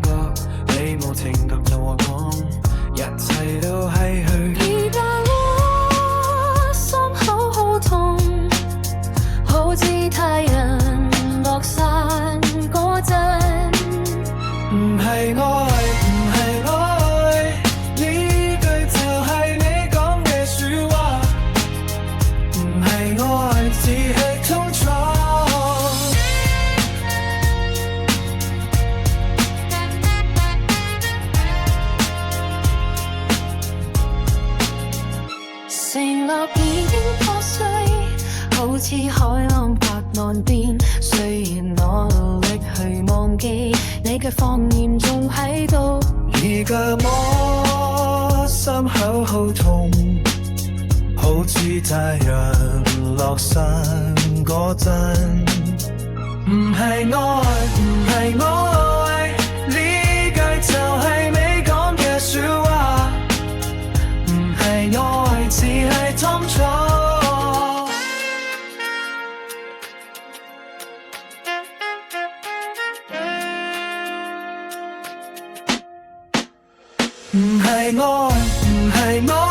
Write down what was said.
覺，你無情咁就和講，一切都唏噓。而家我心口好痛，好似太陽落山嗰陣。唔係愛，唔係愛，呢句就係你講嘅説話。唔係愛，只係痛楚。承諾已經破碎，好似海浪拍岸邊。雖然我努力去忘記，你嘅謊言仲喺度。而家我心口好痛，好似太陽落山嗰陣。唔係愛，唔係愛，呢句就係你講嘅説話。唔係愛，只係痛楚。唔係愛，唔係愛。